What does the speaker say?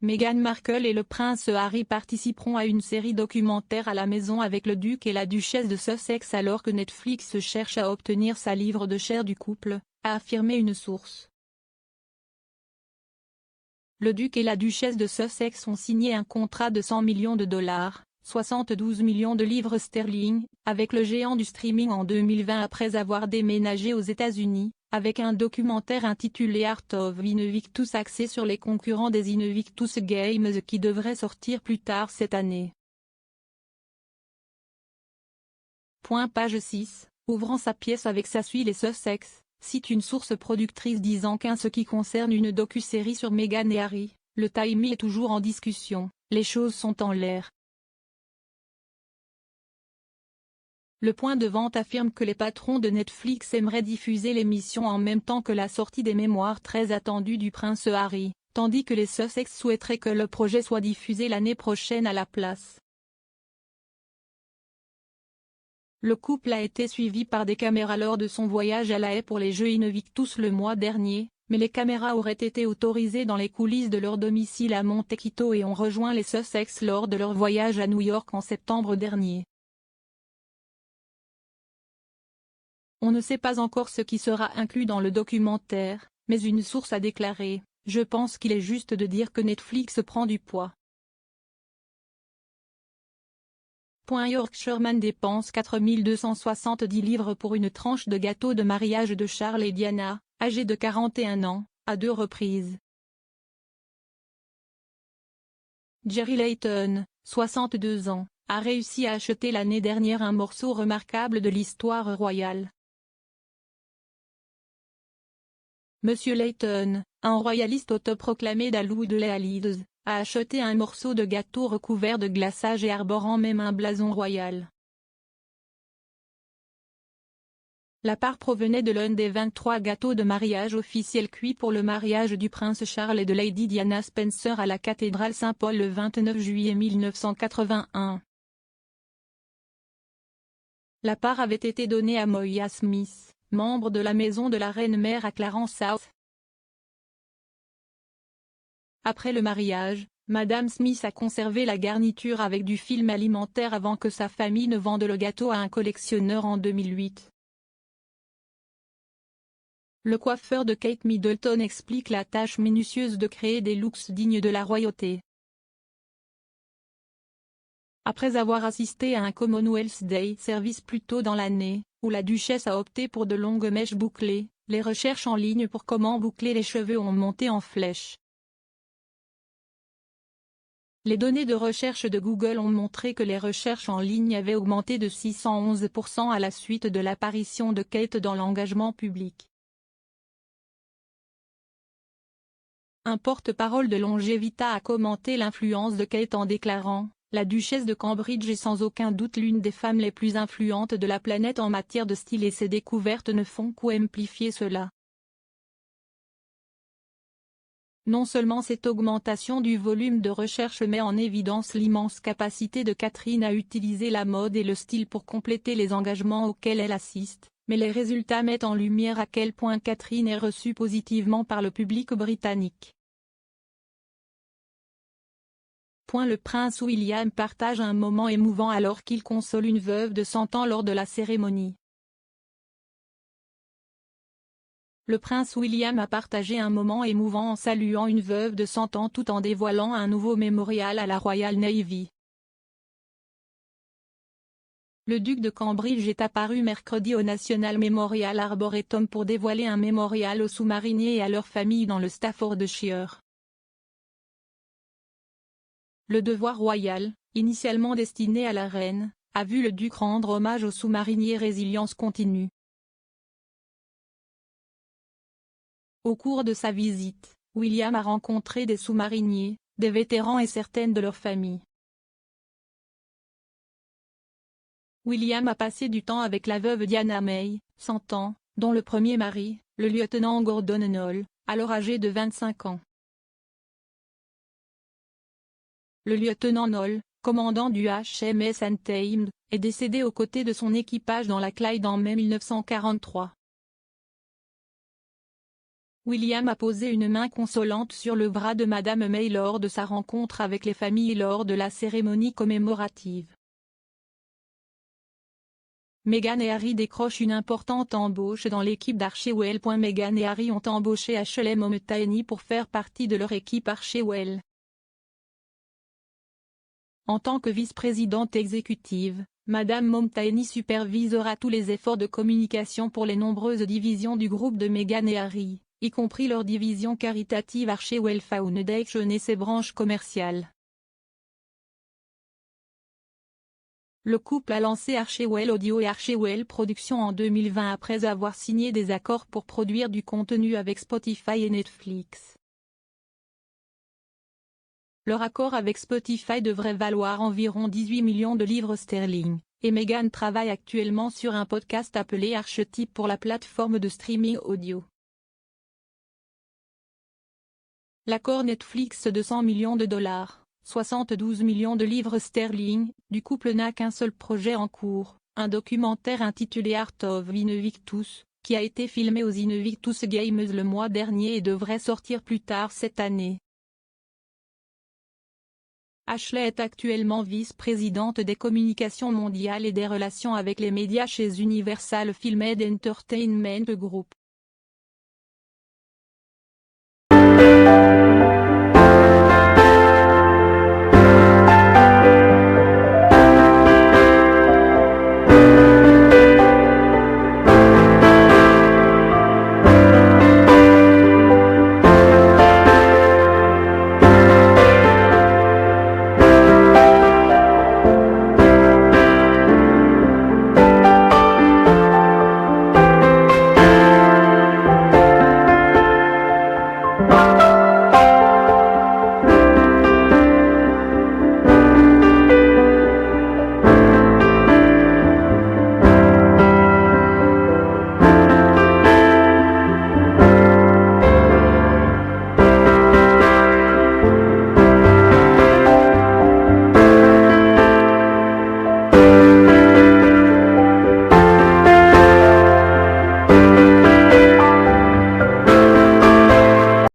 Meghan Markle et le prince Harry participeront à une série documentaire à la maison avec le duc et la duchesse de Sussex alors que Netflix cherche à obtenir sa livre de chair du couple, a affirmé une source. Le duc et la duchesse de Sussex ont signé un contrat de 100 millions de dollars, 72 millions de livres sterling, avec le géant du streaming en 2020 après avoir déménagé aux États-Unis, avec un documentaire intitulé Art of Invictus axé sur les concurrents des Invictus Games qui devrait sortir plus tard cette année. Page 6, ouvrant sa pièce avec sa suite les Sussex, cite une source productrice disant qu'en ce qui concerne une docu-série sur Meghan et Harry, le timing est toujours en discussion, les choses sont en l'air. Le point de vente affirme que les patrons de Netflix aimeraient diffuser l'émission en même temps que la sortie des mémoires très attendues du prince Harry, tandis que les Sussex souhaiteraient que le projet soit diffusé l'année prochaine à la place. Le couple a été suivi par des caméras lors de son voyage à La Haye pour les Jeux Invictus le mois dernier, mais les caméras auraient été autorisées dans les coulisses de leur domicile à Montecito et ont rejoint les Sussex lors de leur voyage à New York en septembre dernier. On ne sait pas encore ce qui sera inclus dans le documentaire, mais une source a déclaré « Je pense qu'il est juste de dire que Netflix prend du poids ». Yorkshireman dépense 4 270 livres pour une tranche de gâteau de mariage de Charles et Diana, âgés de 41 ans, à 2 reprises. Jerry Layton, 62 ans, a réussi à acheter l'année dernière un morceau remarquable de l'histoire royale. Monsieur Layton, un royaliste autoproclamé d'Al-Leeds, a acheté un morceau de gâteau recouvert de glaçage et arborant même un blason royal. La part provenait de l'un des 23 gâteaux de mariage officiels cuits pour le mariage du prince Charles et de Lady Diana Spencer à la cathédrale Saint-Paul le 29 juillet 1981. La part avait été donnée à Moya Smith, membre de la maison de la reine-mère à Clarence South. Après le mariage, Madame Smith a conservé la garniture avec du film alimentaire avant que sa famille ne vende le gâteau à un collectionneur en 2008. Le coiffeur de Kate Middleton explique la tâche minutieuse de créer des looks dignes de la royauté. Après avoir assisté à un Commonwealth Day service plus tôt dans l'année, où la duchesse a opté pour de longues mèches bouclées, les recherches en ligne pour comment boucler les cheveux ont monté en flèche. Les données de recherche de Google ont montré que les recherches en ligne avaient augmenté de 611% à la suite de l'apparition de Kate dans l'engagement public. Un porte-parole de Longevita a commenté l'influence de Kate en déclarant « La duchesse de Cambridge est sans aucun doute l'une des femmes les plus influentes de la planète en matière de style et ses découvertes ne font qu'amplifier cela. » Non seulement cette augmentation du volume de recherche met en évidence l'immense capacité de Catherine à utiliser la mode et le style pour compléter les engagements auxquels elle assiste, mais les résultats mettent en lumière à quel point Catherine est reçue positivement par le public britannique. Le prince William partage un moment émouvant alors qu'il console une veuve de 100 ans lors de la cérémonie. Le prince William a partagé un moment émouvant en saluant une veuve de 100 ans tout en dévoilant un nouveau mémorial à la Royal Navy. Le duc de Cambridge est apparu mercredi au National Memorial Arboretum pour dévoiler un mémorial aux sous-mariniers et à leurs familles dans le Staffordshire. Le devoir royal, initialement destiné à la reine, a vu le duc rendre hommage aux sous-mariniers Résilience continue. Au cours de sa visite, William a rencontré des sous-mariniers, des vétérans et certaines de leurs familles. William a passé du temps avec la veuve Diana May, 100 ans, dont le premier mari, le lieutenant Gordon Knoll, alors âgé de 25 ans. Le lieutenant Knoll, commandant du HMS Untamed, est décédé aux côtés de son équipage dans la Clyde en mai 1943. William a posé une main consolante sur le bras de Madame May lors de sa rencontre avec les familles lors de la cérémonie commémorative. Meghan et Harry décrochent une importante embauche dans l'équipe d'Archewell. Meghan et Harry ont embauché Ashley Momtani pour faire partie de leur équipe Archewell. En tant que vice-présidente exécutive, Madame Momtani supervisera tous les efforts de communication pour les nombreuses divisions du groupe de Meghan et Harry, y compris leur division caritative Archewell Foundation et ses branches commerciales. Le couple a lancé Archewell Audio et Archewell Productions en 2020 après avoir signé des accords pour produire du contenu avec Spotify et Netflix. Leur accord avec Spotify devrait valoir environ 18 millions de livres sterling, et Meghan travaille actuellement sur un podcast appelé Archetype pour la plateforme de streaming audio. L'accord Netflix de 100 millions de dollars, 72 millions de livres sterling, du couple n'a qu'un seul projet en cours, un documentaire intitulé Art of Invictus, qui a été filmé aux Invictus Games le mois dernier et devrait sortir plus tard cette année. Ashley est actuellement vice-présidente des communications mondiales et des relations avec les médias chez Universal Filmed Entertainment Group. Bye.